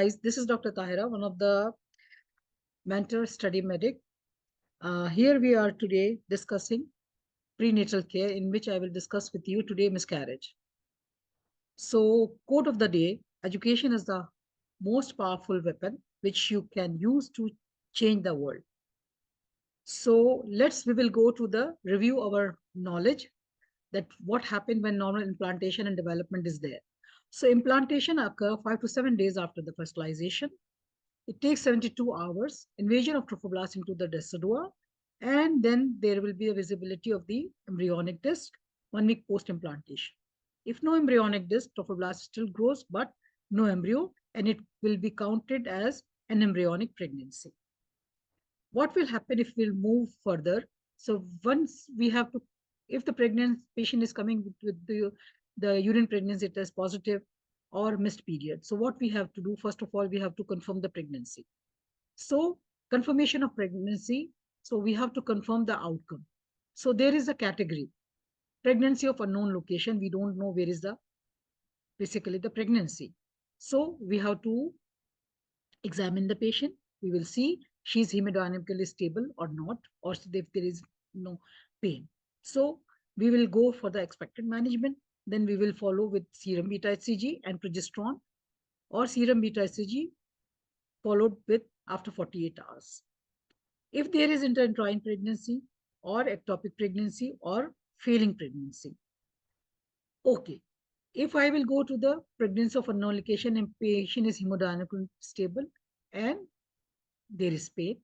guys, this is Dr. Tahira, one of the mentor StudyMEDIC. Here we are today discussing prenatal care, in which I will discuss with you today miscarriage. So, quote of the day: education is the most powerful weapon which you can use to change the world. So we will go to the review our knowledge that what happened when normal implantation and development is there. So implantation occur 5 to 7 days after the fertilization. It takes 72 hours, invasion of trophoblast into the decidua, and then there will be a visibility of the embryonic disc 1 week post-implantation. If no embryonic disc, trophoblast still grows, but no embryo, and it will be counted as an embryonic pregnancy. What will happen if we'll move further? So once we have to, if the pregnant patient is coming with the urine pregnancy test positive or missed period. So what we have to do, first of all, we have to confirm the pregnancy. So confirmation of pregnancy, so we have to confirm the outcome. So there is a category, pregnancy of unknown location. We don't know where is basically the pregnancy. So we have to examine the patient. We will see she's hemodynamically stable or not, or if there is no pain. So we will go for the expectant management. Then we will follow with serum beta HCG and progesterone, or serum beta HCG followed with after 48 hours. If there is intrauterine pregnancy or ectopic pregnancy or failing pregnancy. Okay. If I will go to the pregnancy of unknown location and patient is hemodynamically stable and there is pain.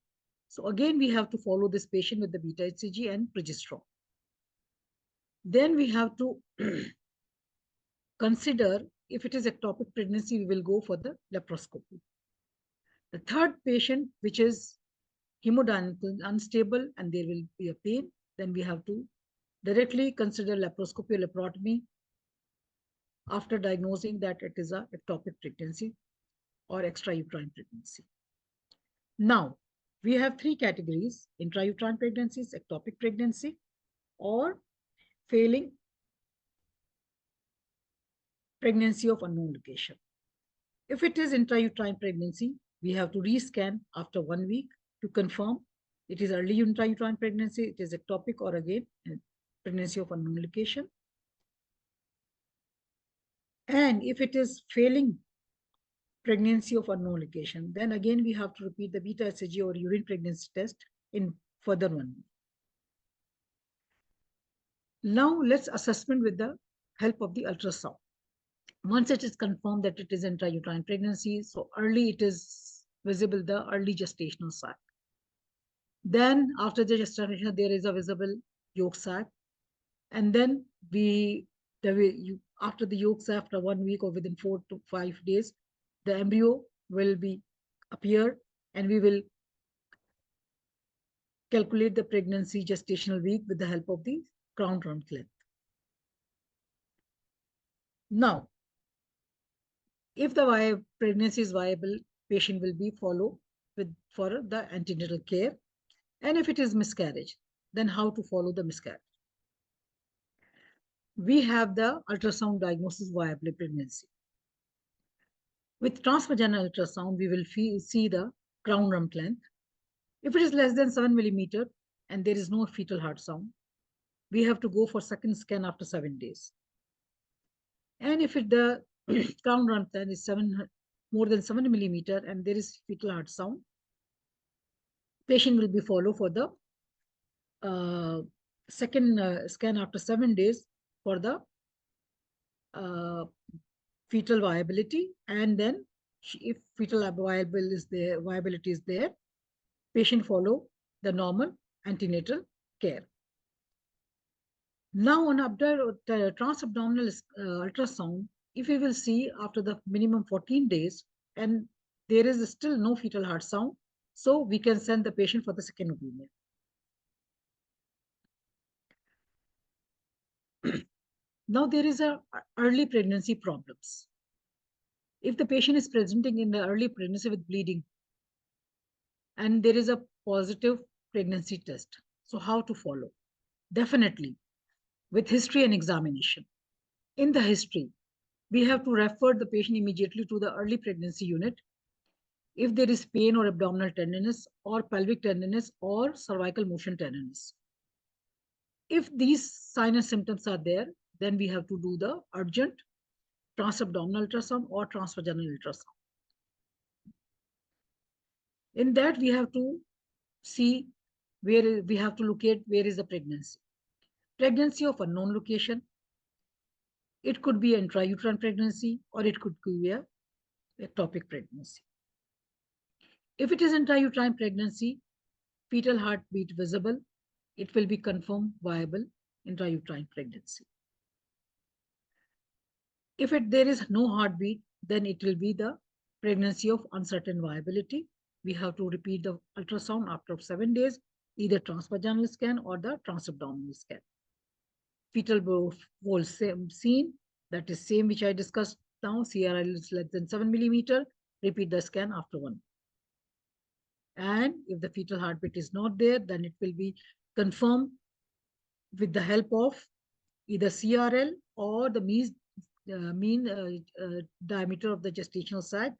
So again, we have to follow this patient with the beta HCG and progesterone. Then we have to consider if it is ectopic pregnancy, we will go for the laparoscopy. The third patient, which is hemodynamically unstable and there will be a pain, then we have to directly consider laparoscopy or laparotomy after diagnosing that it is a ectopic pregnancy or extrauterine pregnancy. Now, we have three categories: intrauterine pregnancies, ectopic pregnancy, or failing pregnancy of unknown location. If it is intrauterine pregnancy, we have to rescan after 1 week to confirm it is early intrauterine pregnancy, it is ectopic, or again, pregnancy of unknown location. And if it is failing pregnancy of unknown location, then again we have to repeat the beta HCG or urine pregnancy test in further 1 week. Now let's assessment with the help of the ultrasound. Once it is confirmed that it is intrauterine pregnancy, so early it is visible the early gestational sac. Then after the gestation, there is a visible yolk sac, and then after the yolk sac, after 1 week or within 4 to 5 days, the embryo will be appear, and we will calculate the pregnancy gestational week with the help of the crown rump length. Now, if the pregnancy is viable, patient will be followed for the antenatal care. And if it is miscarriage, then how to follow the miscarriage? We have the ultrasound diagnosis viable pregnancy. With transvaginal ultrasound, we will see the crown rump length. If it is less than 7 millimeter and there is no fetal heart sound, we have to go for second scan after 7 days. And if the crown rump length is more than 7 millimeter and there is fetal heart sound, patient will be followed for the second scan after 7 days for the fetal viability, and then if fetal viability is there, patient follow the normal antenatal care. Now on transabdominal ultrasound, if we will see after the minimum 14 days and there is still no fetal heart sound, so we can send the patient for the second opinion. Now there is a early pregnancy problems. If the patient is presenting in the early pregnancy with bleeding and there is a positive pregnancy test, so how to follow? Definitely with history and examination. In the history, we have to refer the patient immediately to the early pregnancy unit if there is pain or abdominal tenderness or pelvic tenderness or cervical motion tenderness. If these signs and symptoms are there, then we have to do the urgent transabdominal ultrasound or transvaginal ultrasound. In that, we have to see where we have to locate where is the pregnancy. Pregnancy of unknown location. It could be an intrauterine pregnancy or it could be a ectopic pregnancy. If it is intrauterine pregnancy, fetal heartbeat visible, it will be confirmed viable intrauterine pregnancy. If there is no heartbeat, then it will be the pregnancy of uncertain viability. We have to repeat the ultrasound after 7 days, either transvaginal scan or the transabdominal scan. Fetal wall seen, that is same which I discussed now, CRL is less than 7 millimeter, repeat the scan after 1. And if the fetal heartbeat is not there, then it will be confirmed with the help of either CRL or the mean diameter of the gestational sac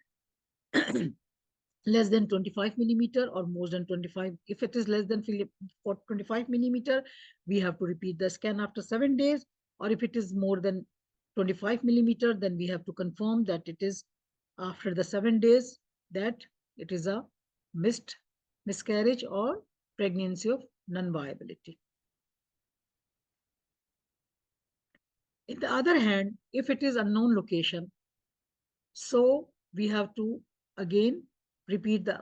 less than 25 millimeter or more than 25. If it is less than 25 millimeter, we have to repeat the scan after 7 days. Or if it is more than 25 millimeter, then we have to confirm that it is after the 7 days that it is a miscarriage or pregnancy of non-viability. In the other hand, if it is unknown location, so we have to again repeat the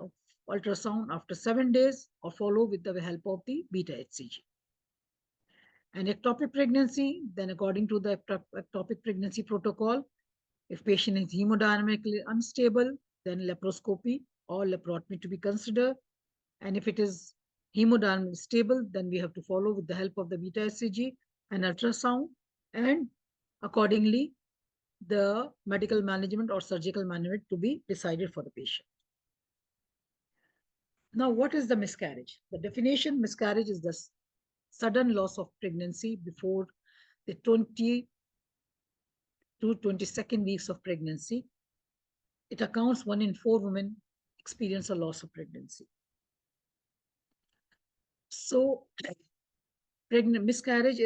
ultrasound after 7 days or follow with the help of the beta HCG. An ectopic pregnancy, then according to the ectopic pregnancy protocol, if patient is hemodynamically unstable, then laparoscopy or laparotomy to be considered. And if it is hemodynamically stable, then we have to follow with the help of the beta HCG and ultrasound, and accordingly the medical management or surgical management to be decided for the patient. Now, what is the miscarriage? The definition: miscarriage is the sudden loss of pregnancy before the 20 to 22nd weeks of pregnancy. It accounts 1 in 4 women experience a loss of pregnancy. So, miscarriage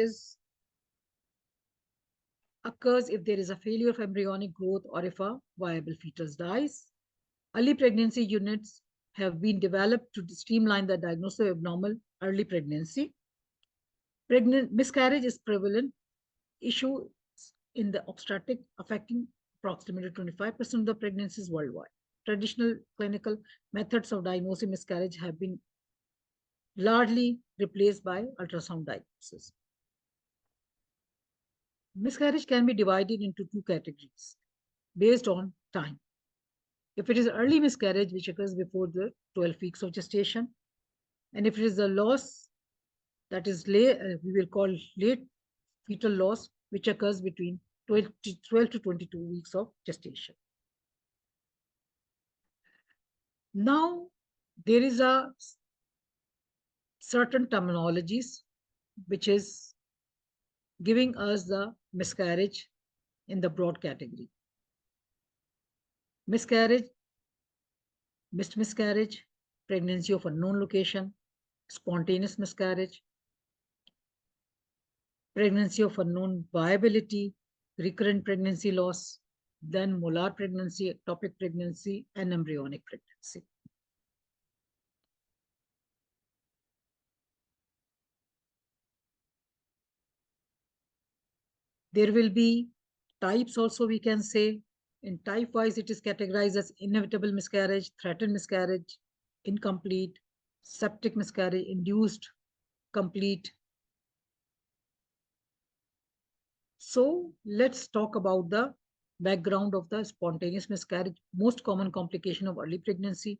occurs if there is a failure of embryonic growth or if a viable fetus dies. Early pregnancy units have been developed to streamline the diagnosis of abnormal early pregnancy. Miscarriage is prevalent issue in the obstetric, affecting approximately 25% of the pregnancies worldwide. Traditional clinical methods of diagnosing miscarriage have been largely replaced by ultrasound diagnosis. Miscarriage can be divided into 2 categories based on time. If it is early miscarriage, which occurs before the 12 weeks of gestation, and if it is a loss that is late, we will call late fetal loss, which occurs between 12 to 22 weeks of gestation. Now, there is a certain terminologies which is giving us the miscarriage in the broad category. Miscarriage, missed miscarriage, pregnancy of unknown location, spontaneous miscarriage, pregnancy of unknown viability, recurrent pregnancy loss, then molar pregnancy, ectopic pregnancy, and embryonic pregnancy. There will be types also, we can say. In type wise, it is categorized as inevitable miscarriage, threatened miscarriage, incomplete, septic miscarriage, induced, complete. So let's talk about the background of the spontaneous miscarriage, most common complication of early pregnancy,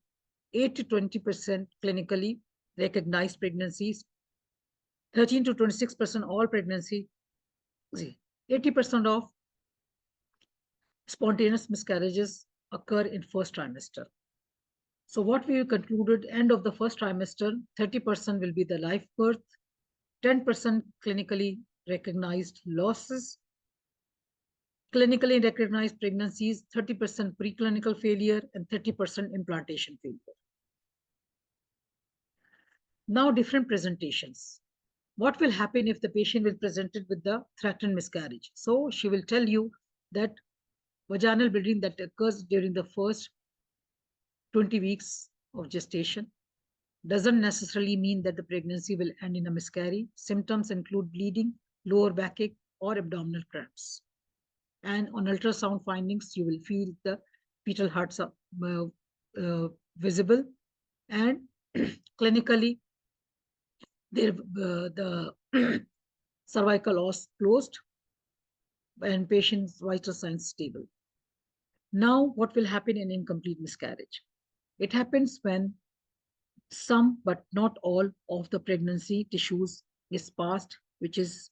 8 to 20% clinically recognized pregnancies, 13 to 26% all pregnancy, 80% of spontaneous miscarriages occur in first trimester. So what we concluded, end of the first trimester, 30% will be the live birth, 10% clinically recognized losses, Clinically recognized pregnancies, 30% preclinical failure and 30% implantation failure. Now, different presentations. What will happen if the patient will presented with the threatened miscarriage? So she will tell you that vaginal bleeding that occurs during the first 20 weeks of gestation doesn't necessarily mean that the pregnancy will end in a miscarriage. Symptoms include bleeding, lower backache, or abdominal cramps. And on ultrasound findings, you will feel the fetal hearts are visible, and clinically, the cervical os closed and patient's vital signs stable. Now, what will happen in incomplete miscarriage? It happens when some but not all of the pregnancy tissues is passed, which is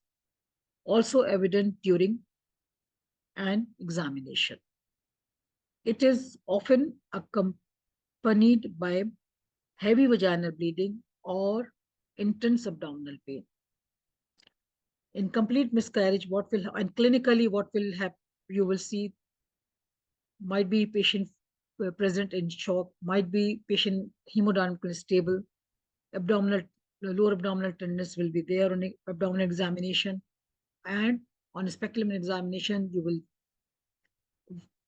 also evident during an examination. It is often accompanied by heavy vaginal bleeding or intense abdominal pain. In complete miscarriage, what will and clinically what will happen? You will see might be patient present in shock, might be patient hemodynamically stable, lower abdominal tenderness will be there on abdominal examination, and on a speculum examination, you will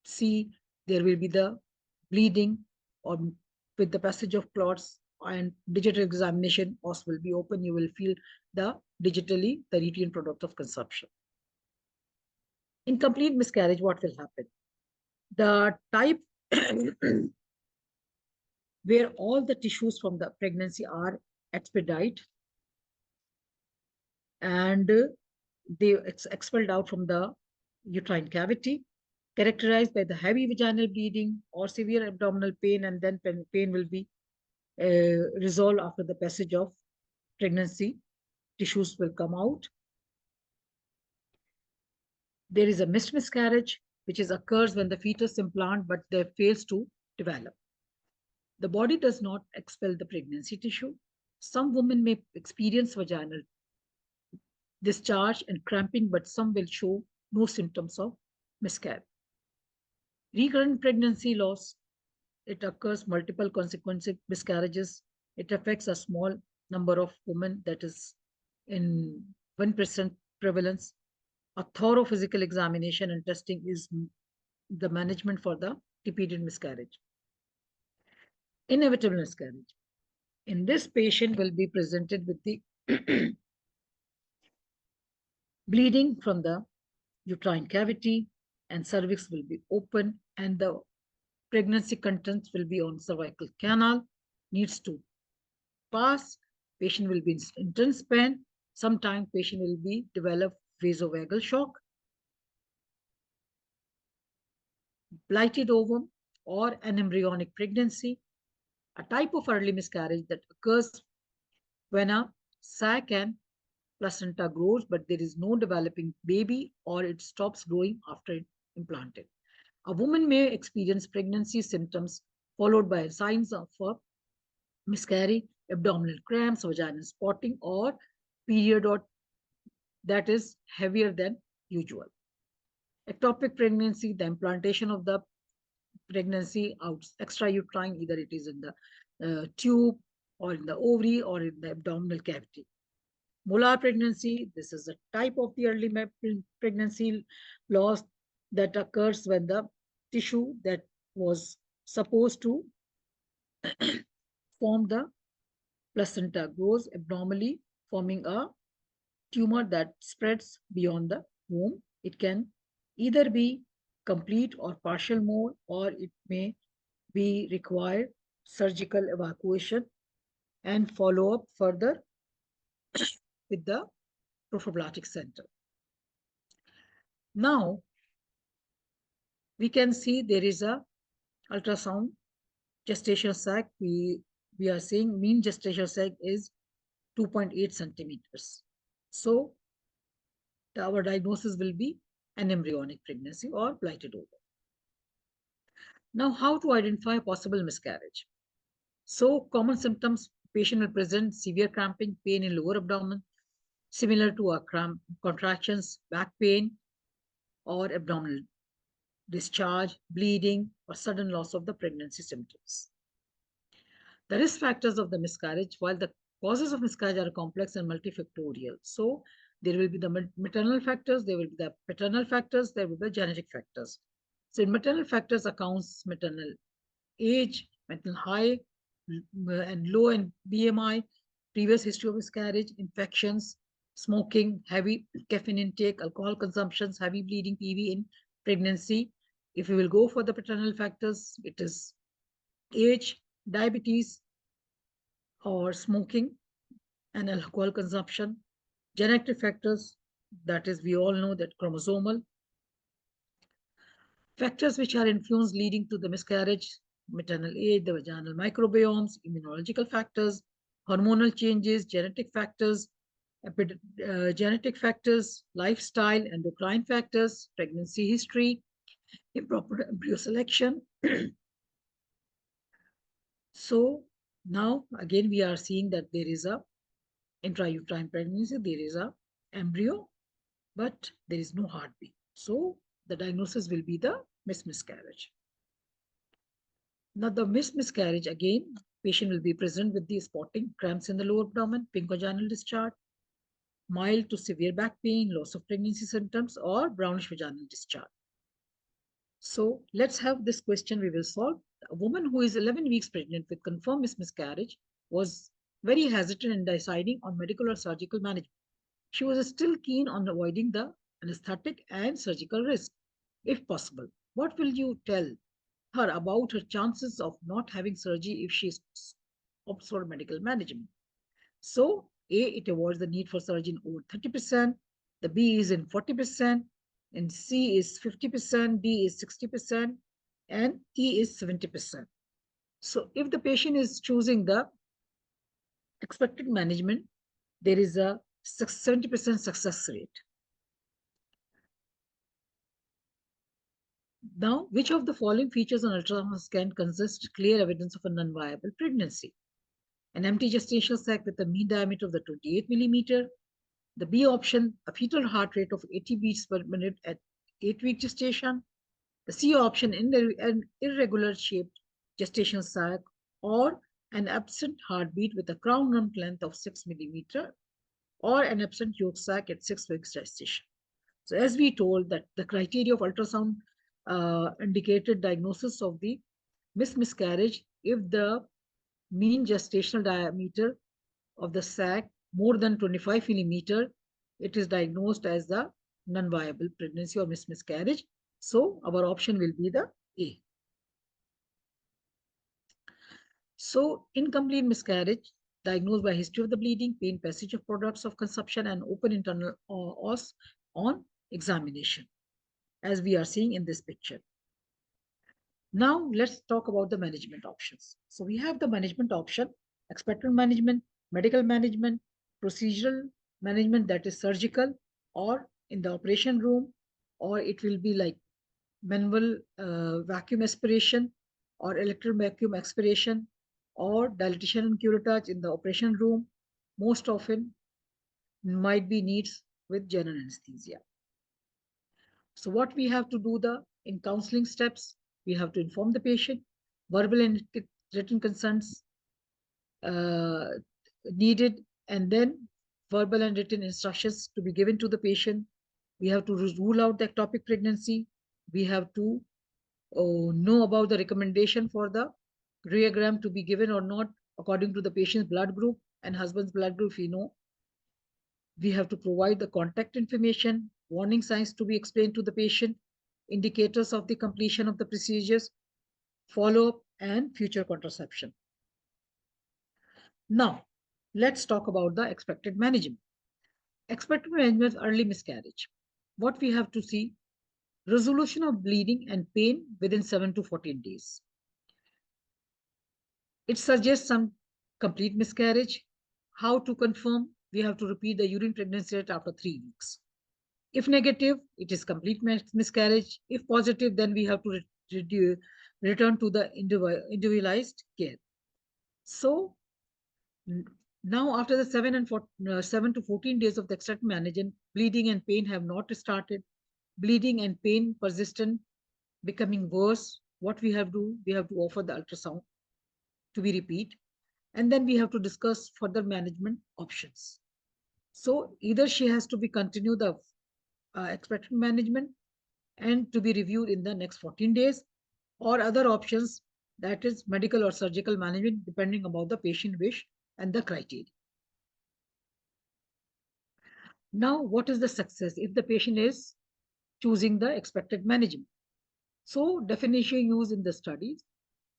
see there will be the bleeding or with the passage of clots, and digital examination, os will be open, you will feel the digitally the retained product of consumption. In complete miscarriage, what will happen? The type where all the tissues from the pregnancy are expedite and they expelled out from the uterine cavity, characterized by the heavy vaginal bleeding or severe abdominal pain, and then pain will be resolved after the passage of pregnancy. Tissues will come out. There is a missed miscarriage, which occurs when the fetus implant but they fails to develop. The body does not expel the pregnancy tissue. Some women may experience vaginal discharge and cramping, but some will show no symptoms of miscarriage. Recurrent pregnancy loss, it occurs multiple consequences miscarriages. It affects a small number of women, that is in 1% prevalence. A thorough physical examination and testing is the management for the repeated miscarriage. Inevitable miscarriage. In this patient will be presented with the bleeding from the uterine cavity, and cervix will be open, and the pregnancy contents will be on cervical canal, needs to pass. Patient will be in intense pain. Sometimes patient will be develop vasovagal shock, blighted ovum, or an embryonic pregnancy, a type of early miscarriage that occurs when a sac and placenta grows, but there is no developing baby, or it stops growing after it implanted. A woman may experience pregnancy symptoms followed by signs of miscarriage, abdominal cramps, vaginal spotting, or period or that is heavier than usual. Ectopic pregnancy, the implantation of the pregnancy out extrauterine, either it is in the tube or in the ovary or in the abdominal cavity. Molar pregnancy, this is a type of the early pregnancy loss that occurs when the tissue that was supposed to form the placenta grows abnormally, forming a tumor that spreads beyond the womb. It can either be complete or partial mode, or it may be required surgical evacuation and follow up further with the prophylactic center. Now, we can see there is a ultrasound gestational sac. We are saying mean gestational sac is 2.8 centimeters. So our diagnosis will be an embryonic pregnancy or blighted ovum. Now, how to identify possible miscarriage? So common symptoms, patient will present severe cramping, pain in lower abdomen, similar to a cramp contractions, back pain, or abdominal discharge, bleeding, or sudden loss of the pregnancy symptoms. The risk factors of the miscarriage, while the causes of miscarriage are complex and multifactorial. So there will be the maternal factors, there will be the paternal factors, there will be the genetic factors. So in maternal factors accounts maternal age, maternal high and low in BMI, previous history of miscarriage, infections, smoking, heavy caffeine intake, alcohol consumptions, heavy bleeding, PV in pregnancy. If we will go for the paternal factors, it is age, diabetes, or smoking and alcohol consumption. Genetic factors, that is, we all know that chromosomal. Factors which are influenced leading to the miscarriage, maternal age, the vaginal microbiomes, immunological factors, hormonal changes, genetic factors, lifestyle, endocrine factors, pregnancy history, improper embryo selection. So now again we are seeing that there is a intrauterine pregnancy, there is a embryo, but there is no heartbeat. So the diagnosis will be the miscarriage. Now the miscarriage, again, patient will be present with the spotting, cramps in the lower abdomen, pink vaginal discharge, mild to severe back pain, loss of pregnancy symptoms, or brownish vaginal discharge. So let's have this question we will solve. A woman who is 11 weeks pregnant with confirmed miscarriage was very hesitant in deciding on medical or surgical management. She was still keen on avoiding the anesthetic and surgical risk, if possible. What will you tell her about her chances of not having surgery if she opts for medical management? So, A, it avoids the need for surgery in over 30%, the B is in 40%, and C is 50%, D is 60%, and E is 70%. So, if the patient is choosing the expected management, there is a 70% success rate. Now, which of the following features on ultrasound scan consist clear evidence of a non-viable pregnancy? An empty gestational sac with a mean diameter of the 28 millimeter. The B option, a fetal heart rate of 80 beats per minute at 8-week gestation. The C option, an irregular shaped gestational sac or an absent heartbeat with a crown rump length of 6 millimeter or an absent yolk sac at 6 weeks gestation. So as we told that the criteria of ultrasound indicated diagnosis of the miscarriage if the mean gestational diameter of the sac more than 25 millimeter, it is diagnosed as the non-viable pregnancy or miscarriage. So our option will be the A. So incomplete miscarriage diagnosed by history of the bleeding, pain, passage of products of consumption, and open internal os on examination, as we are seeing in this picture. Now let's talk about the management options. So we have the management option, expectant management, medical management, procedural management, that is surgical or in the operation room, or it will be like manual vacuum aspiration or electron vacuum aspiration or dilatation and curettage in the operation room. Most often might be needs with general anesthesia. So what we have to do in counseling steps, we have to inform the patient, verbal and written consents needed, and then verbal and written instructions to be given to the patient. We have to rule out the ectopic pregnancy. We have to know about the recommendation for the radiogram to be given or not according to the patient's blood group and husband's blood group, we know. We have to provide the contact information, warning signs to be explained to the patient, indicators of the completion of the procedures, follow-up, and future contraception. Now, let's talk about the expected management. Expected management of early miscarriage. What we have to see, resolution of bleeding and pain within 7 to 14 days. It suggests some complete miscarriage. How to confirm? We have to repeat the urine pregnancy rate after 3 weeks. If negative, it is complete miscarriage. If positive, then we have to return to the individualized care. So now after the 7 to 14 days of the expectant management, bleeding and pain have not started. bleeding and pain persistent, becoming worse, what we have to do? We have to offer the ultrasound to be repeat, and then we have to discuss further management options. So either she has to be continue the expectant management and to be reviewed in the next 14 days, or other options, that is medical or surgical management, depending upon the patient wish and the criteria. Now, what is the success if the patient is choosing the expected management? So definition used in the studies: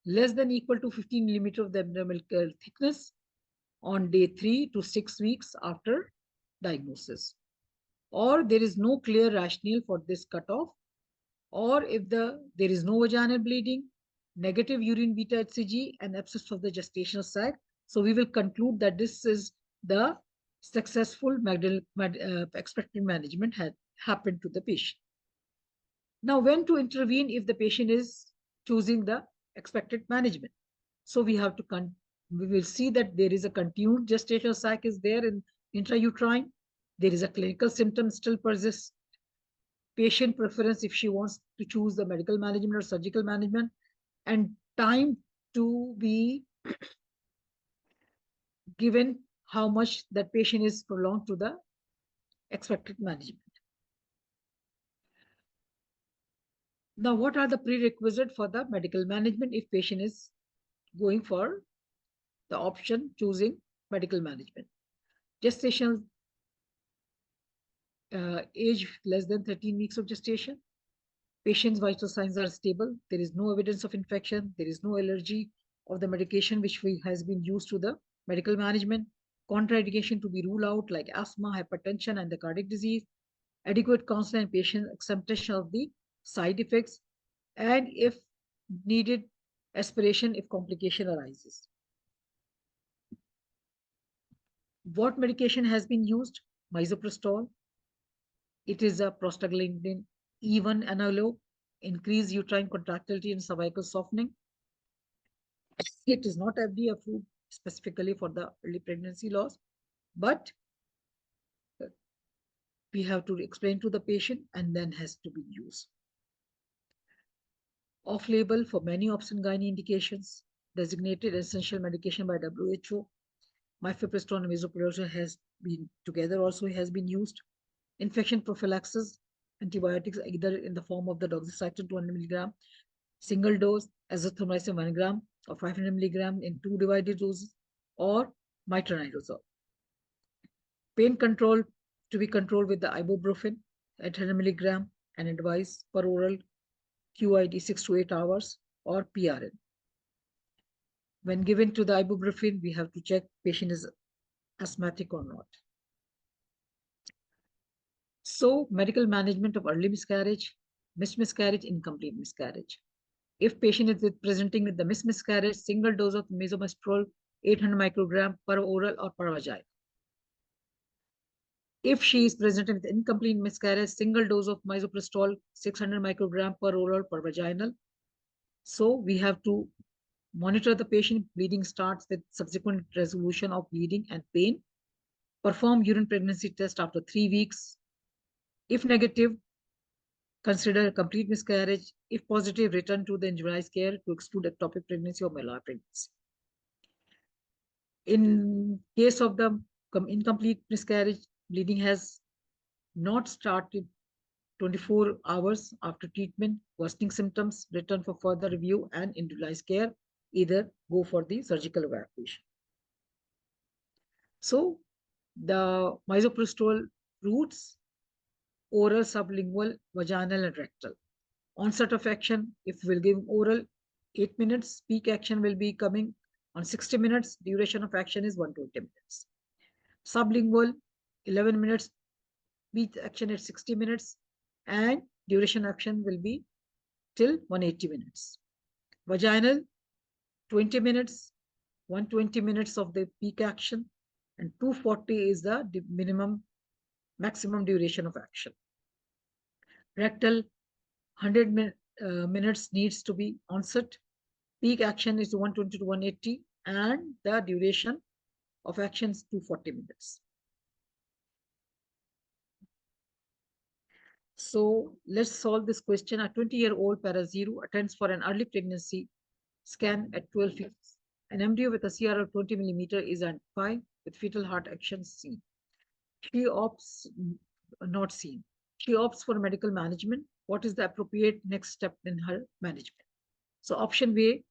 less than equal to 15 millimeter of the abdominal thickness on day 3 to 6 weeks after diagnosis, or there is no clear rationale for this cutoff, or if there is no vaginal bleeding, negative urine beta HCG, and abscess of the gestational sac. So we will conclude that this is the successful expectant management had happened to the patient. Now, when to intervene if the patient is choosing the expected management? So we have to we will see that there is a continued gestational sac is there in intrauterine. There is a clinical symptom still persists. Patient preference if she wants to choose the medical management or surgical management, and time to be given how much that patient is prolonged to the expected management. Now, what are the prerequisites for the medical management if patient is going for the option choosing medical management? Gestational age less than 13 weeks of gestation. Patient's vital signs are stable. There is no evidence of infection. There is no allergy of the medication which has been used to the medical management. Contraindication to be ruled out like asthma, hypertension, and the cardiac disease. Adequate counseling and patient acceptation of the side effects, and if needed, aspiration if complication arises. What medication has been used? Misoprostol. It is a prostaglandin E1 analog, increase uterine contractility and cervical softening. It is not FDA approved specifically for the early pregnancy loss, but we have to explain to the patient and then has to be used. Off-label for many obstetric indications, designated essential medication by WHO. Mifepristone and misoprostol has been together also has been used. Infection prophylaxis, antibiotics either in the form of the doxycycline 200 milligram, single dose, azithromycin 1 gram or 500 milligram in 2 divided doses, or metronidazole. Pain control to be controlled with the ibuprofen at 100 milligram and advised per oral QID 6 to 8 hours or PRN. When given to the ibuprofen, we have to check patient is asthmatic or not. So, medical management of early miscarriage, missed miscarriage, incomplete miscarriage. If patient is presenting with the missed miscarriage, single dose of misoprostol 800 microgram per oral or per vaginal. If she is presenting with incomplete miscarriage, single dose of misoprostol 600 microgram per oral per vaginal. So we have to monitor the patient. Bleeding starts with subsequent resolution of bleeding and pain. Perform urine pregnancy test after 3 weeks. If negative, consider a complete miscarriage. If positive, return to the individualized care to exclude ectopic pregnancy or malware pregnancy. In case of the incomplete miscarriage, bleeding has not started 24 hours after treatment, worsening symptoms, return for further review and individualized care, either go for the surgical evacuation. So the misoprostol routes: oral, sublingual, vaginal, and rectal. Onset of action, if we'll give oral, 8 minutes. Peak action will be coming on 60 minutes. Duration of action is 120 minutes. Sublingual, 11 minutes. Peak action at 60 minutes. And duration action will be till 180 minutes. Vaginal, 20 minutes. 120 minutes of the peak action. And 240 is the maximum duration of action. Rectal, 100 minutes needs to be onset. Peak action is 120 to 180, and the duration of action is 240 minutes. So let's solve this question. A 20-year-old para zero attends for an early pregnancy scan at 12 weeks. An embryo with a CR of 20 millimeter is identified with fetal heart action seen. She opts not seen. She opts for medical management. What is the appropriate next step in her management? So option A,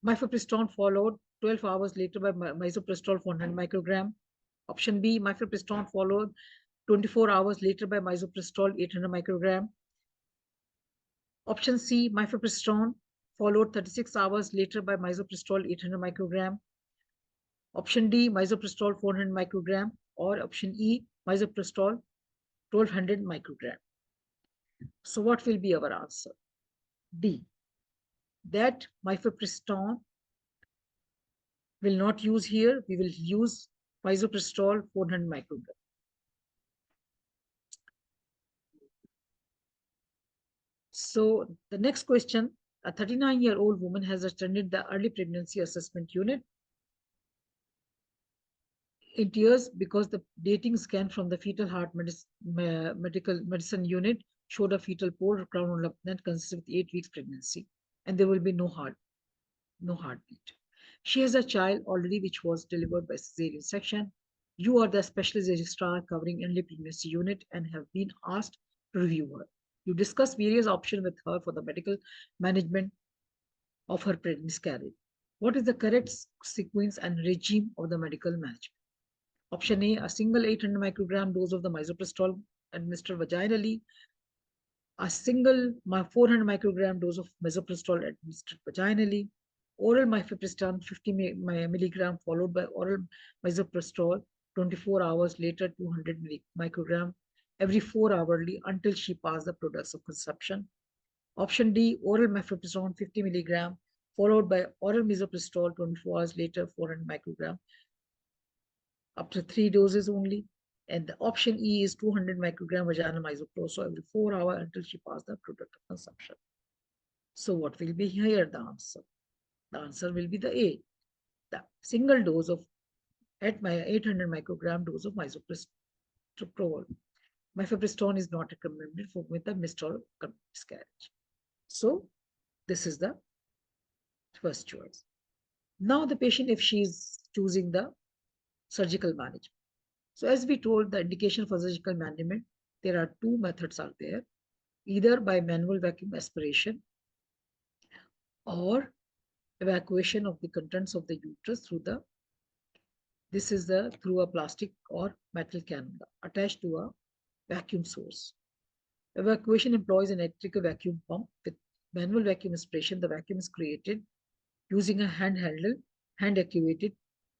mifepristone followed 12 hours later by misoprostol 400 microgram. Option B, mifepristone followed 24 hours later by misoprostol 800 microgram. Option C, mifepristone followed 36 hours later by misoprostol 800 microgram. Option D, misoprostol 400 microgram, or option E, misoprostol 1200 microgram. So what will be our answer? D, that mifepristone will not use here. We will use misoprostol 400 microgram. So the next question, a 39-year-old woman has attended the early pregnancy assessment unit in tears because the dating scan from the fetal heart medical medicine unit showed a fetal pole crown that consistent with 8 weeks pregnancy, and there will be no heartbeat. She has a child already which was delivered by cesarean section. You are the specialist registrar covering early pregnancy unit and have been asked to review her. You discuss various options with her for the medical management of her miscarriage. What is the correct sequence and regime of the medical management? Option A single 800 microgram dose of the misoprostol administered vaginally. A single 400 microgram dose of misoprostol administered vaginally. Oral mifepristone 50 milligram followed by oral misoprostol 24 hours later 200 microgram every 4 hourly until she passed the products of consumption. Option D, oral mifepristone 50 milligram followed by oral misoprostol 24 hours later 400 microgram up to 3 doses only. And the option E is 200 microgram vaginal misoprostol every 4 hours until she passed the product of consumption. So what will be here the answer? The answer will be the A, the single dose of at my 800 microgram dose of misoprostol. Mifepristone is not recommended for with the miscarriage. So this is the first choice. Now the patient, if she is choosing the surgical management. So as we told, the indication for surgical management, there are two methods out there, either by manual vacuum aspiration or evacuation of the contents of the uterus through the, this is the through a plastic or metal cannula attached to a vacuum source. Evacuation employs an electrical vacuum pump. With manual vacuum aspiration, the vacuum is created using a hand actuated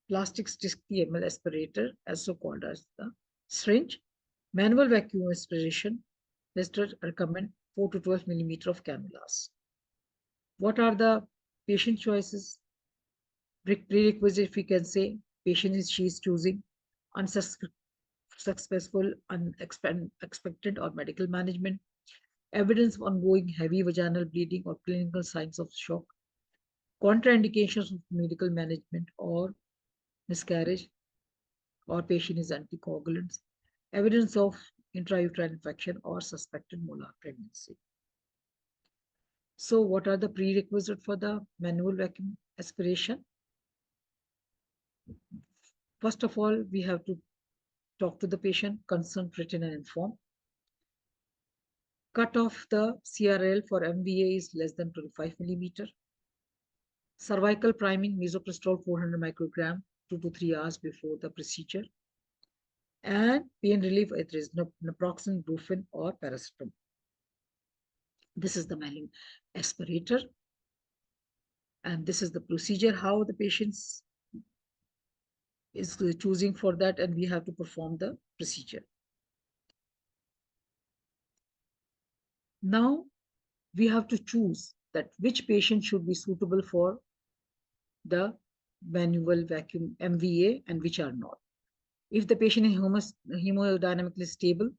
plastic 60 ml aspirator, as so called as the syringe. Manual vacuum aspiration, let's recommend 4 to 12 millimeter of cannulas. What are the patient choices? Prerequisite, if we can say, patient is she is choosing unsuccessful, unexpected or medical management, evidence of ongoing heavy vaginal bleeding or clinical signs of shock, contraindications of medical management or miscarriage, or patient is anticoagulants, evidence of intrauterine infection or suspected molar pregnancy. So what are the prerequisites for the manual vacuum aspiration? First of all, we have to talk to the patient, consent written and informed. Cut off the CRL for MVA is less than 25 millimeter. Cervical priming, misoprostol 400 microgram 2 to 3 hours before the procedure. And pain relief, it is naproxen, brufen, or paracetamol. This is the manual aspirator. And this is the procedure, how the patient is choosing for that, and we have to perform the procedure. Now, we have to choose that which patient should be suitable for the manual vacuum MVA and which are not. If the patient is hemodynamically stable,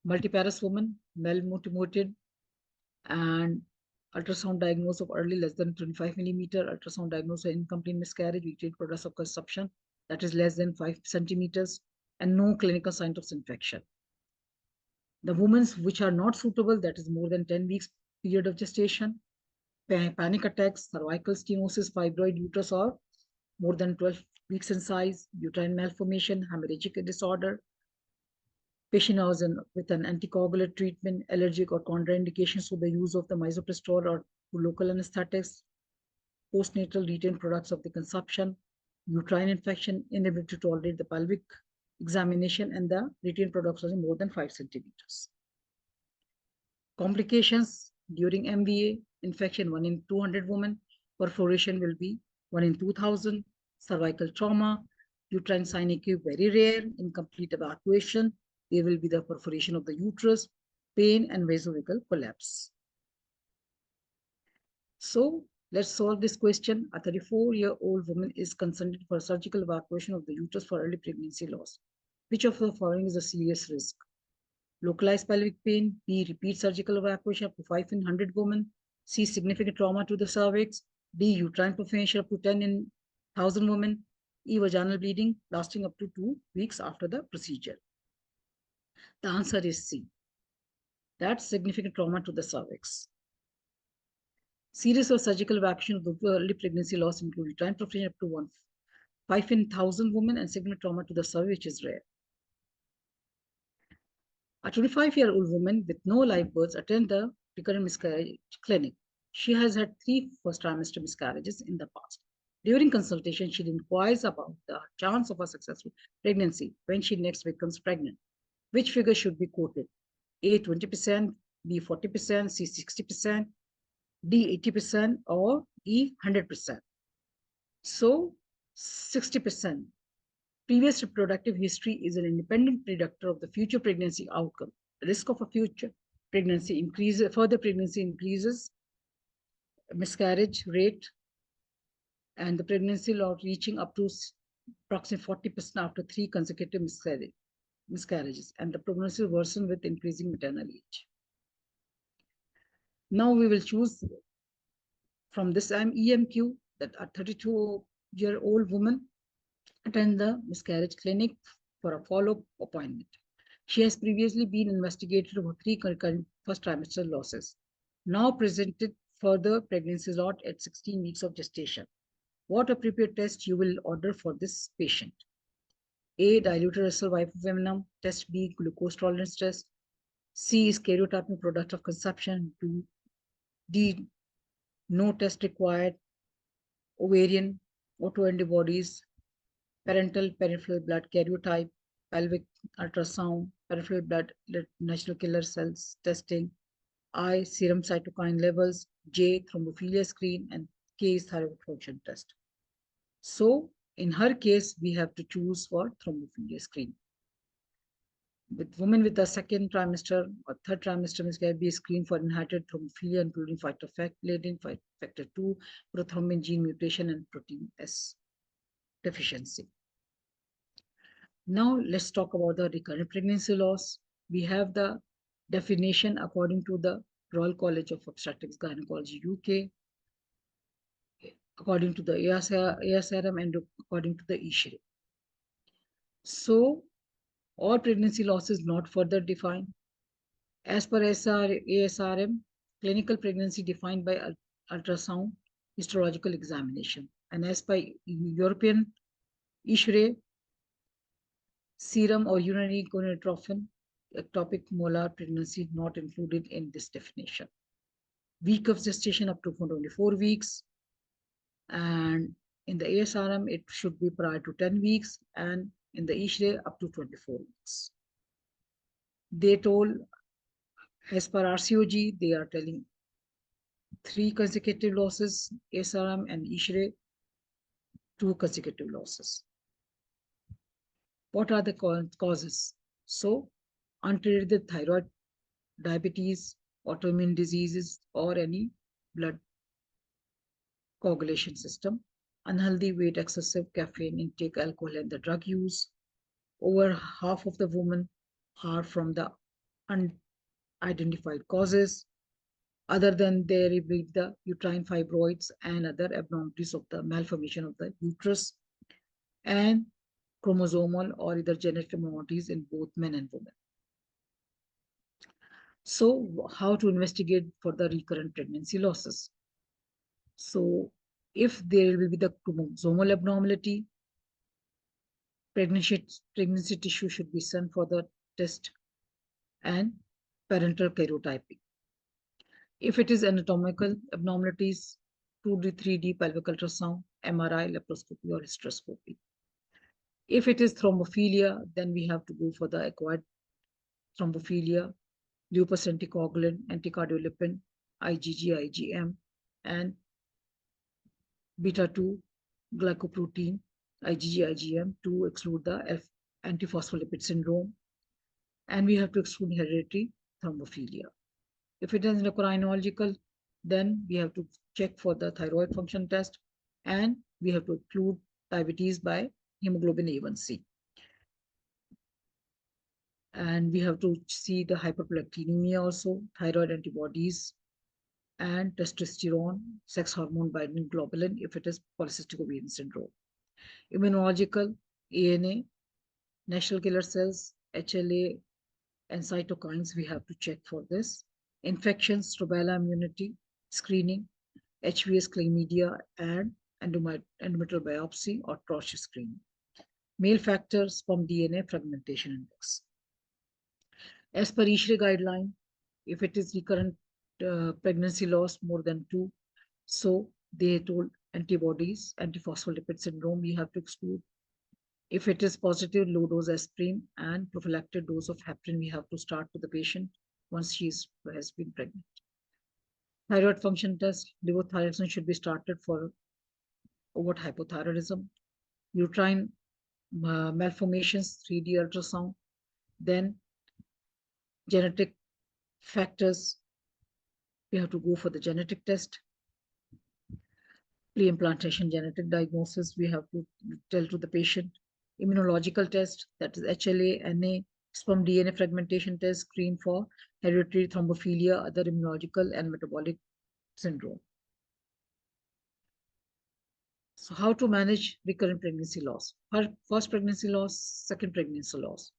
multiparous woman, malmotivated, and ultrasound diagnosis of early less than 25 millimeter, ultrasound diagnosis of incomplete miscarriage, we treat products of consumption that is less than 5 centimeters, and no clinical signs of infection. The women which are not suitable, that is more than 10 weeks period of gestation, panic attacks, cervical stenosis, fibroid uterus, or more than 12 weeks in size, uterine malformation, hemorrhagic disorder, patient was with an anticoagulant treatment, allergic or contraindications to the use of the misoprostol or local anesthetics, postnatal retained products of the consumption, uterine infection, inability to tolerate the pelvic examination, and the retained products are more than 5 centimeters. Complications during MVA, infection 1 in 200 women, perforation will be 1 in 2000, cervical trauma, uterine synecdoche very rare, incomplete evacuation, there will be the perforation of the uterus, pain, and vasovagal collapse. So let's solve this question. A 34-year-old woman is consented for surgical evacuation of the uterus for early pregnancy loss. Which of the following is a serious risk? Localized pelvic pain, B, repeat surgical evacuation up to 5 in 100 women, C, significant trauma to the cervix, D, uterine perforation up to 10 in 1,000 women, E, vaginal bleeding lasting up to 2 weeks after the procedure. The answer is C. That's significant trauma to the cervix. Series of surgical evacuation of the early pregnancy loss include uterine perforation up to 5 in 1,000 women and significant trauma to the cervix, which is rare. A 25-year-old woman with no live births attended the recurrent miscarriage clinic. She has had 3 first trimester miscarriages in the past. During consultation, she inquires about the chance of a successful pregnancy when she next becomes pregnant. Which figure should be quoted? A, 20%, B, 40%, C, 60%, D, 80%, or E, 100%. So, 60%. Previous reproductive history is an independent predictor of the future pregnancy outcome. The risk of a future pregnancy increases, further pregnancy increases, miscarriage rate, and the pregnancy loss reaching up to approximately 40% after 3 consecutive miscarriages, and the prognosis worsen with increasing maternal age. Now we will choose from this EMQ that a 32-year-old woman attend the miscarriage clinic for a follow-up appointment. She has previously been investigated for 3 concurrent first trimester losses. Now presented further pregnancy lot at 16 weeks of gestation. What appropriate test you will order for this patient? A, diluted rectal hypovenom, test B, glucose tolerance test, C is karyotyping product of consumption, D, no test required, ovarian, autoantibodies, parental peripheral blood karyotype, pelvic ultrasound, peripheral blood natural killer cells testing, I, serum cytokine levels, J, thrombophilia screen, and K is thyroid function test. So in her case, we have to choose for thrombophilia screen. With women with the second trimester or third trimester miscarriage, be screened for inherited thrombophilia, including factor 2, prothrombin gene mutation, and protein S deficiency. Now let's talk about the recurrent pregnancy loss. We have the definition according to the Royal College of Obstetrics Gynecology UK, according to the ASRM, and according to the ESHRE. So all pregnancy loss is not further defined. As per ASRM, clinical pregnancy defined by ultrasound histological examination. And as per European ESHRE, serum or urinary gonadotrophin, ectopic molar pregnancy not included in this definition. Week of gestation up to 24 weeks. And in the ASRM, it should be prior to 10 weeks. And in the ESHRE, up to 24 weeks. They told, as per RCOG, they are telling 3 consecutive losses, ASRM and ESHRE, 2 consecutive losses. What are the causes? So, untreated thyroid, diabetes, autoimmune diseases, or any blood coagulation system, unhealthy weight, excessive caffeine intake, alcohol, and the drug use. Over half of the women are from the unidentified causes. Other than there will be the uterine fibroids and other abnormalities of the malformation of the uterus, and chromosomal or either genetic abnormalities in both men and women. So how to investigate for the recurrent pregnancy losses? So if there will be the chromosomal abnormality, pregnancy tissue should be sent for the test, and parental karyotyping. If it is anatomical abnormalities, 2D, 3D pelvic ultrasound, MRI, laparoscopy, or hysteroscopy. If it is thrombophilia, then we have to go for the acquired thrombophilia, lupus anticoagulant, anticardiolipin, IgG, IgM, and beta 2 glycoprotein, IgG, IgM, to exclude the antiphospholipid syndrome. And we have to exclude hereditary thrombophilia. If it is endocrinological, then we have to check for the thyroid function test, and we have to include diabetes by hemoglobin A1C. And we have to see the hyperprolactinemia also, thyroid antibodies, and testosterone, sex hormone binding globulin if it is polycystic ovarian syndrome. Immunological, ANA, natural killer cells, HLA, and cytokines we have to check for this. Infections, rubella immunity, screening, HVS chlamydia, and endometrial biopsy or torch screening. Male factor, sperm DNA fragmentation index. As per ISHRE guideline, if it is recurrent pregnancy loss more than 2, so they told antibodies, antiphospholipid syndrome, we have to exclude. If it is positive, low dose aspirin and prophylactic dose of heparin we have to start to the patient once she has been pregnant. Thyroid function test, levothyroxine should be started for overt hypothyroidism. Uterine malformations, 3D ultrasound. Then genetic factors, we have to go for the genetic test. Pre-implantation genetic diagnosis, we have to tell to the patient. Immunological test, that is HLA, NA, sperm DNA fragmentation test, screen for hereditary thrombophilia, other immunological and metabolic syndrome. So how to manage recurrent pregnancy loss? First pregnancy loss, second pregnancy loss.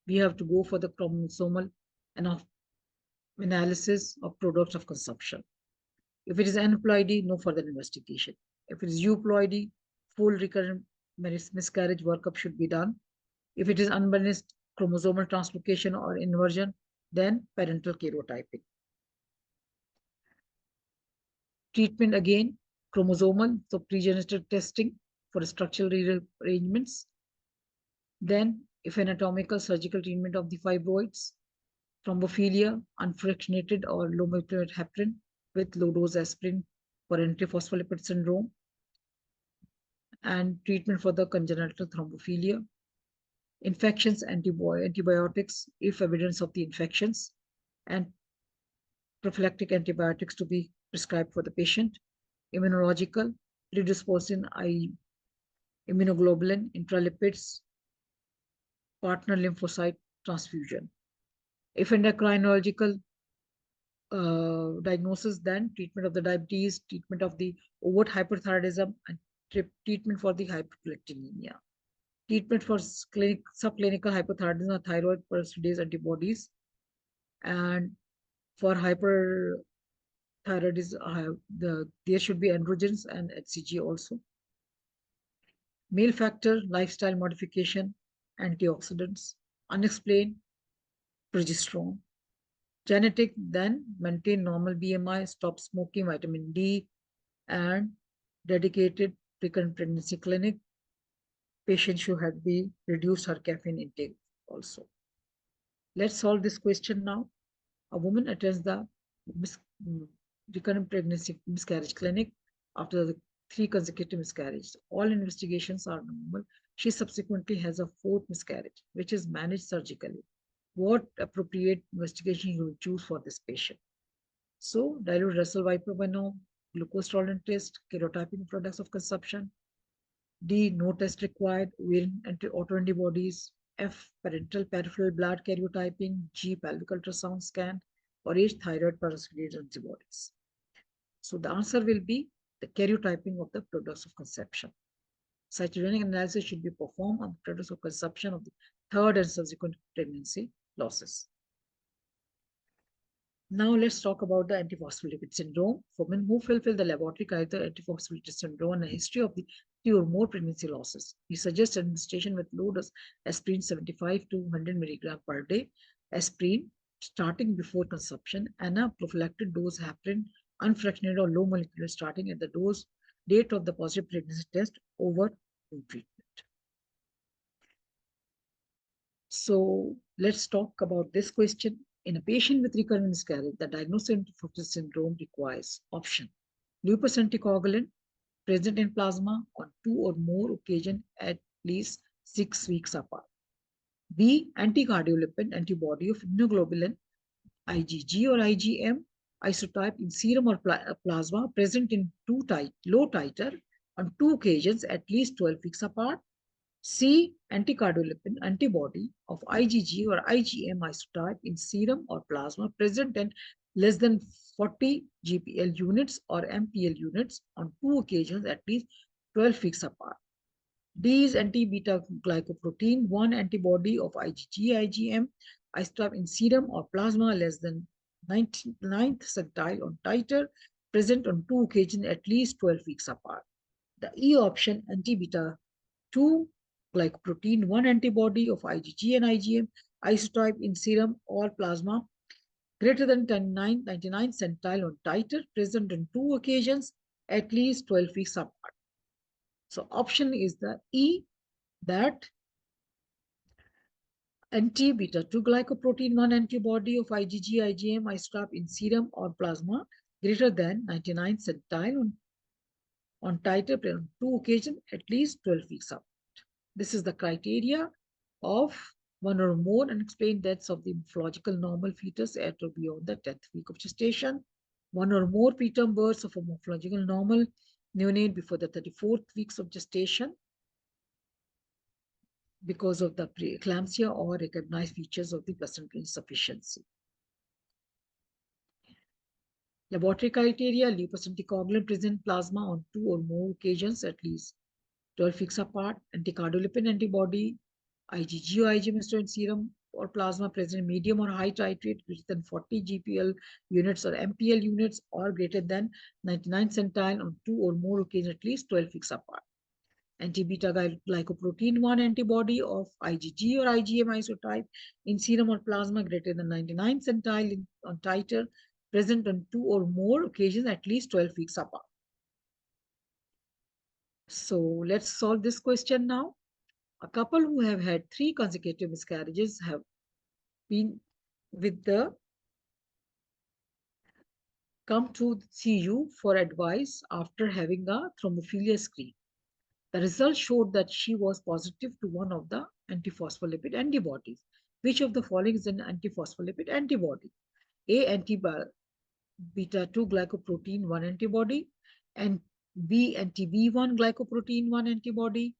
We have to go for the chromosomal analysis of products of consumption. If it is aneuploidy, no further investigation. If it is euploidy, full recurrent miscarriage workup should be done. If it is unbalanced chromosomal translocation or inversion, then parental karyotyping. Treatment again, chromosomal, so pre-genetic testing for structural rearrangements. Then, if anatomical, surgical treatment of the fibroids, thrombophilia, unfractionated or low molecular heparin with low dose aspirin for antiphospholipid syndrome, and treatment for the congenital thrombophilia. Infections, antibiotics if evidence of the infections, and prophylactic antibiotics to be prescribed for the patient. Immunological, predisposing immunoglobulin, intralipids, partner lymphocyte transfusion. If endocrinological diagnosis, then treatment of the diabetes, treatment of the overt hyperthyroidism, and treatment for the hyperprolactinemia. Treatment for subclinical hypothyroidism or thyroid peroxidase antibodies, and for hyperthyroidism, there should be androgens and HCG also. Male factor, lifestyle modification, antioxidants, unexplained progesterone. Genetic, then maintain normal BMI, stop smoking, vitamin D, and dedicated recurrent pregnancy clinic. Patient should have be reduced her caffeine intake also. Let's solve this question now. A woman attends the recurrent pregnancy miscarriage clinic after the 3 consecutive miscarriages. All investigations are normal. She subsequently has a 4th miscarriage, which is managed surgically. What appropriate investigation you will choose for this patient? So, dilute Russell Viper binom, glucose tolerant test, karyotyping products of consumption. D, no test required, ovarian autoantibodies. F, parental peripheral blood karyotyping. G, pelvic ultrasound scan. Or H, thyroid peroxidase antibodies. So the answer will be the karyotyping of the products of conception. Cytogenic analysis should be performed on the products of consumption of the 3rd and subsequent pregnancy losses. Now let's talk about the antiphospholipid syndrome. For men who fulfill the laboratory criteria antiphospholipid syndrome and a history of the 3 or more pregnancy losses, we suggest administration with low dose aspirin 75 to 100 milligram per day, aspirin starting before consumption, and a prophylactic dose heparin unfractionated or low molecular starting at the dose date of the positive pregnancy test over treatment. So let's talk about this question. In a patient with recurrent miscarriage, the diagnosis of antiphospholipid syndrome requires option: lupus anticoagulant present in plasma on 2 or more occasions at least 6 weeks apart. B. Anticardiolipin antibody of immunoglobulin IgG or IgM isotype in serum or plasma present in low titer on 2 occasions at least 12 weeks apart. C. Anticardiolipin antibody of IgG or IgM isotype in serum or plasma present in less than 40 GPL units or MPL units on 2 occasions at least 12 weeks apart. D is anti-beta glycoprotein 1 antibody of IgG IgM isotype in serum or plasma less than 99th centile on titer present on 2 occasions at least 12 weeks apart. The E option, anti-beta 2 glycoprotein 1 antibody of IgG and IgM isotype in serum or plasma greater than 99 centile on titer present on 2 occasions at least 12 weeks apart. So option is the E, that anti-beta 2 glycoprotein 1 antibody of IgG IgM isotype in serum or plasma greater than 99 centile on titer on 2 occasions at least 12 weeks apart. This is the criteria of 1 or more unexplained deaths of the morphological normal fetus at or beyond the 10th week of gestation, 1 or more preterm births of a morphological normal neonate before the 34th weeks of gestation because of the preeclampsia or recognized features of the placental insufficiency. Laboratory criteria: lupus anticoagulant present plasma on 2 or more occasions at least 12 weeks apart, anticardiolipin antibody, IgG or IgM in serum or plasma present in medium or high titrate greater than 40 GPL units or MPL units or greater than 99 centile on 2 or more occasions at least 12 weeks apart. Anti-beta glycoprotein 1 antibody of IgG or IgM isotype in serum or plasma greater than 99 centile on titer present on 2 or more occasions at least 12 weeks apart. So let's solve this question now. A couple who have had 3 consecutive miscarriages have been with the come to see you for advice after having a thrombophilia screen. The results showed that she was positive to one of the antiphospholipid antibodies. Which of the following is an antiphospholipid antibody? A. Anti-beta 2 glycoprotein 1 antibody, and B. Anti-B1 glycoprotein 1 antibody,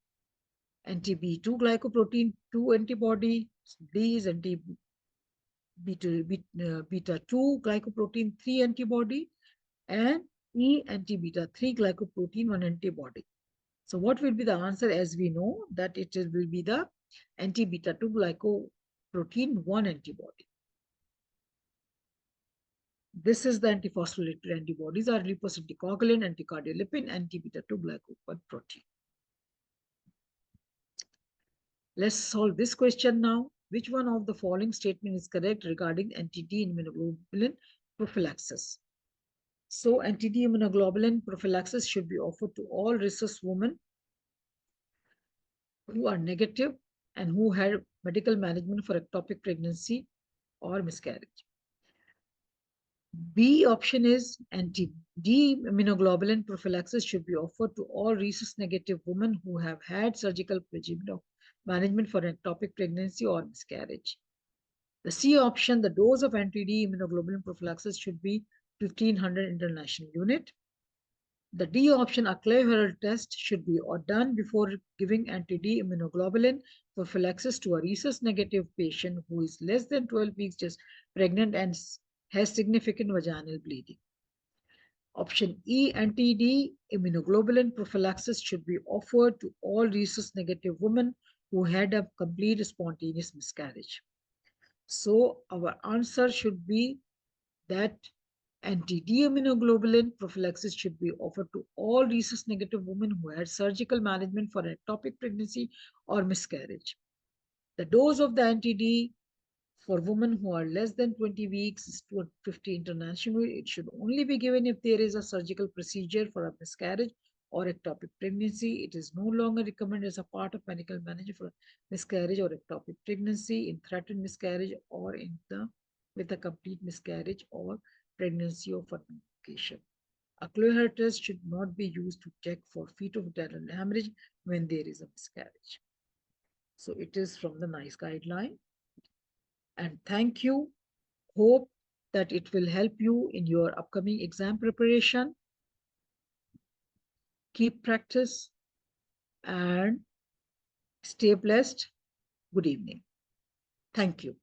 anti-B2 glycoprotein 2 antibody, D is anti-beta 2 glycoprotein 3 antibody, and E anti-beta 3 glycoprotein 1 antibody. So what will be the answer? As we know that it will be the anti-beta 2 glycoprotein 1 antibody. This is the antiphospholipid antibodies are lupus anticoagulant, anticardiolipin, anti-beta 2 glycoprotein. Let's solve this question now. Which one of the following statement is correct regarding anti-D immunoglobulin prophylaxis? So anti-D immunoglobulin prophylaxis should be offered to all rhesus women who are negative and who had medical management for ectopic pregnancy or miscarriage. B option is anti-D immunoglobulin prophylaxis should be offered to all rhesus negative women who have had surgical regimen of management for ectopic pregnancy or miscarriage. The C option, the dose of anti-D immunoglobulin prophylaxis should be 1500 international unit. The D option, a Clave test should be done before giving anti-D immunoglobulin prophylaxis to a rhesus negative patient who is less than 12 weeks just pregnant and has significant vaginal bleeding. Option E, anti-D immunoglobulin prophylaxis should be offered to all rhesus negative women who had a complete spontaneous miscarriage. So our answer should be that anti-D-immunoglobulin prophylaxis should be offered to all rhesus-negative women who had surgical management for ectopic pregnancy or miscarriage. The dose of the anti-D for women who are less than 20 weeks is 250 international. It should only be given if there is a surgical procedure for a miscarriage or ectopic pregnancy. It is no longer recommended as a part of medical management for miscarriage or ectopic pregnancy, in threatened miscarriage, or with a complete miscarriage or pregnancy of complication. A Cloher test should not be used to check for fetal hemorrhage when there is a miscarriage. So it is from the NICE guideline. And thank you. Hope that it will help you in your upcoming exam preparation. Keep practice and stay blessed. Good evening. Thank you.